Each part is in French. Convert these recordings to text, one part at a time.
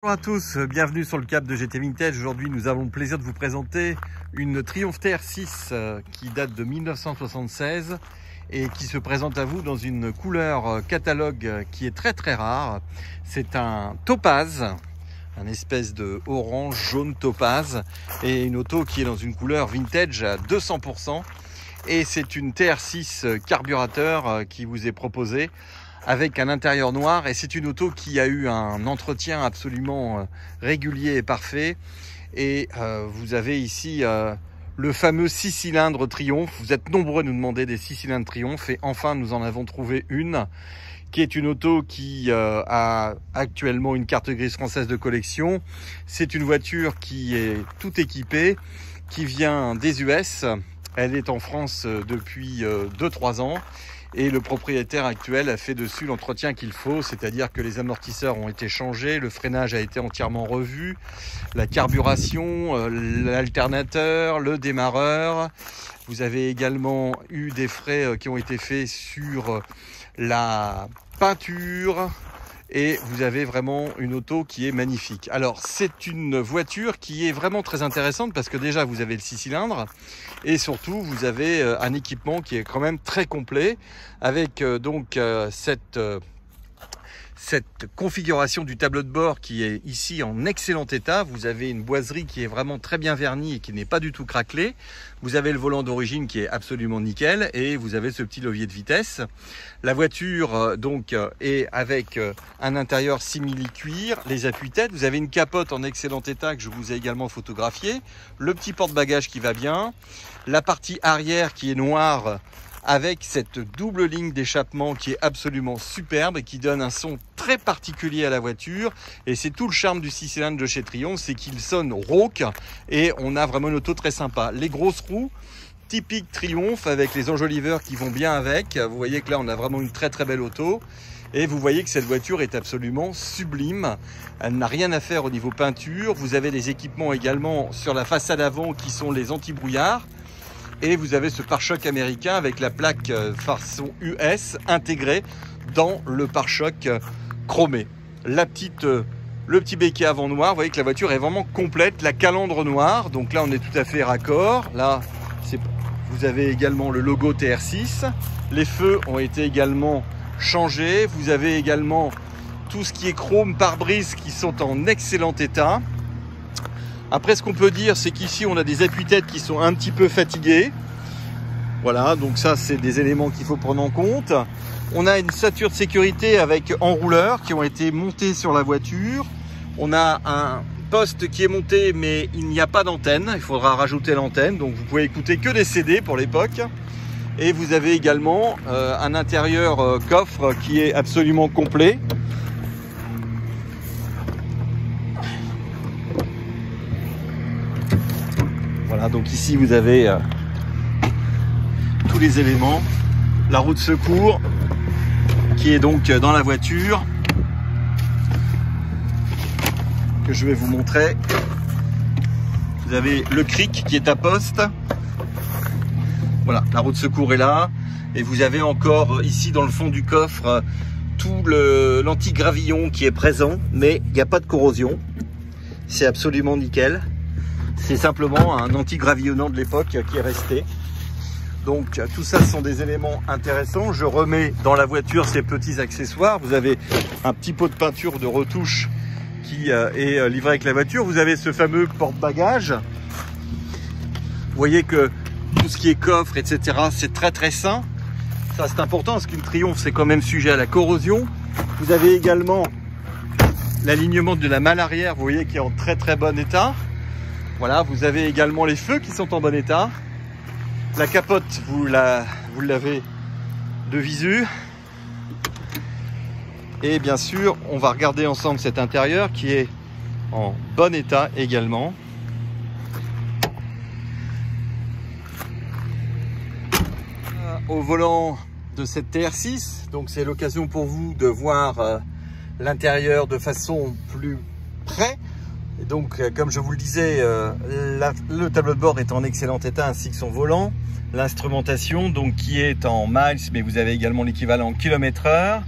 Bonjour à tous, bienvenue sur le Cap de GT Vintage. Aujourd'hui, nous avons le plaisir de vous présenter une Triumph TR6 qui date de 1976 et qui se présente à vous dans une couleur catalogue qui est très rare. C'est un topaz, un espèce de orange jaune topaz, et une auto qui est dans une couleur vintage à 200%. Et c'est une TR6 carburateur qui vous est proposée avec un intérieur noir, et c'est une auto qui a eu un entretien absolument régulier et parfait. Et vous avez ici le fameux 6 cylindres Triumph. Vous êtes nombreux à nous demander des 6 cylindres Triumph, et enfin nous en avons trouvé une qui est une auto qui a actuellement une carte grise française de collection. C'est une voiture qui est tout équipée, qui vient des US. Elle est en France depuis 2-3 ans. Et le propriétaire actuel a fait dessus l'entretien qu'il faut, c'est-à-dire que les amortisseurs ont été changés, le freinage a été entièrement revu, la carburation, l'alternateur, le démarreur. Vous avez également eu des frais qui ont été faits sur la peinture. Et vous avez vraiment une auto qui est magnifique. Alors, c'est une voiture qui est vraiment très intéressante parce que déjà, vous avez le 6 cylindres et surtout, vous avez un équipement qui est quand même très complet avec cette configuration du tableau de bord qui est ici en excellent état. Vous avez une boiserie qui est vraiment très bien vernie et qui n'est pas du tout craquelée. Vous avez le volant d'origine qui est absolument nickel et vous avez ce petit levier de vitesse. La voiture est avec un intérieur simili-cuir, les appuis-têtes. Vous avez une capote en excellent état que je vous ai également photographié. Le petit porte-bagages qui va bien. La partie arrière qui est noire avec cette double ligne d'échappement qui est absolument superbe et qui donne un son très particulier à la voiture. Et c'est tout le charme du 6 cylindres de chez Triumph, c'est qu'il sonne rauque et on a vraiment une auto très sympa. Les grosses roues typiques Triumph avec les enjoliveurs qui vont bien avec. Vous voyez que là on a vraiment une très belle auto. Et vous voyez que cette voiture est absolument sublime. Elle n'a rien à faire au niveau peinture. Vous avez des équipements également sur la façade avant qui sont les anti-brouillards. Et vous avez ce pare-choc américain avec la plaque façon US intégrée dans le pare-choc chromé. Le petit béquet avant noir, vous voyez que la voiture est vraiment complète. La calandre noire, donc là on est tout à fait raccord. Là, vous avez également le logo TR6. Les feux ont été également changés. Vous avez également tout ce qui est chrome pare-brise qui sont en excellent état. Après, ce qu'on peut dire, c'est qu'ici, on a des appuis-têtes qui sont un petit peu fatigués. Voilà, donc ça, c'est des éléments qu'il faut prendre en compte. On a une ceinture de sécurité avec enrouleurs qui ont été montés sur la voiture. On a un poste qui est monté, mais il n'y a pas d'antenne. Il faudra rajouter l'antenne, donc vous pouvez écouter que des CD pour l'époque. Et vous avez également un intérieur coffre qui est absolument complet. Voilà, donc ici vous avez tous les éléments. La roue de secours qui est donc dans la voiture, que je vais vous montrer. Vous avez le cric qui est à poste. Voilà, la roue de secours est là. Et vous avez encore ici dans le fond du coffre tout l'anti-gravillon qui est présent, mais il n'y a pas de corrosion. C'est absolument nickel. C'est simplement un anti-gravillonnant de l'époque qui est resté. Donc tout ça, ce sont des éléments intéressants. Je remets dans la voiture ces petits accessoires. Vous avez un petit pot de peinture de retouche qui est livré avec la voiture. Vous avez ce fameux porte-bagages. Vous voyez que tout ce qui est coffre, etc., c'est très sain. Ça, c'est important parce qu'une Triumph, c'est quand même sujet à la corrosion. Vous avez également l'alignement de la malle arrière, vous voyez, qui est en très bon état. Voilà, vous avez également les feux qui sont en bon état. La capote, vous l'avez de visu. Et bien sûr, on va regarder ensemble cet intérieur qui est en bon état également. Au volant de cette TR6, donc c'est l'occasion pour vous de voir l'intérieur de façon plus près. Et donc, comme je vous le disais, le tableau de bord est en excellent état ainsi que son volant. L'instrumentation, donc qui est en miles, mais vous avez également l'équivalent en km/h.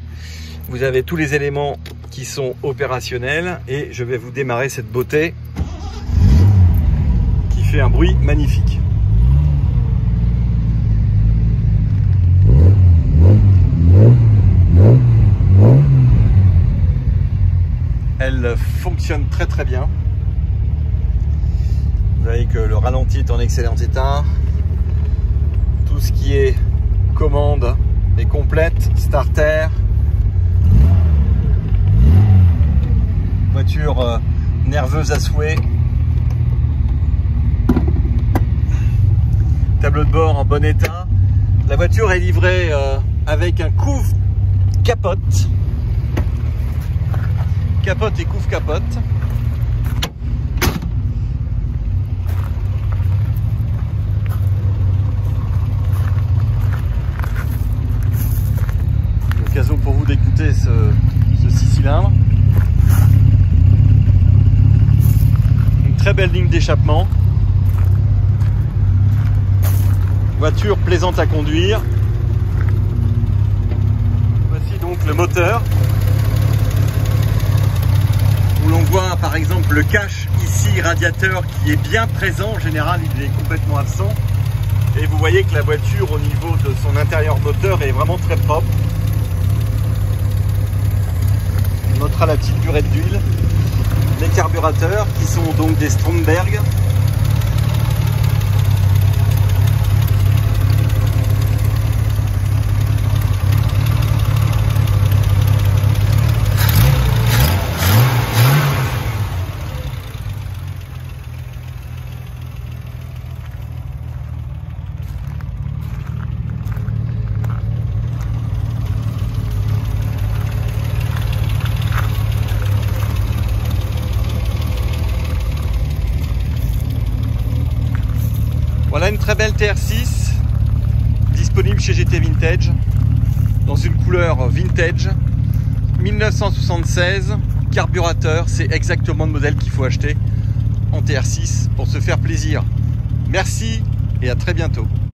Vous avez tous les éléments qui sont opérationnels et je vais vous démarrer cette beauté qui fait un bruit magnifique. Elle fonctionne très très bien. Vous voyez que le ralenti est en excellent état. Tout ce qui est commande est complète. Starter. Voiture nerveuse à souhait. Tableau de bord en bon état. La voiture est livrée avec un couvre-capote. Capote et couvre-capote. L'occasion pour vous d'écouter ce 6 cylindres. Une très belle ligne d'échappement. Voiture plaisante à conduire. Voici donc le moteur. Où l'on voit par exemple le cache ici radiateur qui est bien présent. En général, il est complètement absent. Et vous voyez que la voiture au niveau de son intérieur moteur est vraiment très propre. On notera la petite burette d'huile. Les carburateurs qui sont donc des Stromberg. Voilà une très belle TR6 disponible chez GT Vintage dans une couleur vintage 1976, carburateur, c'est exactement le modèle qu'il faut acheter en TR6 pour se faire plaisir. Merci et à très bientôt.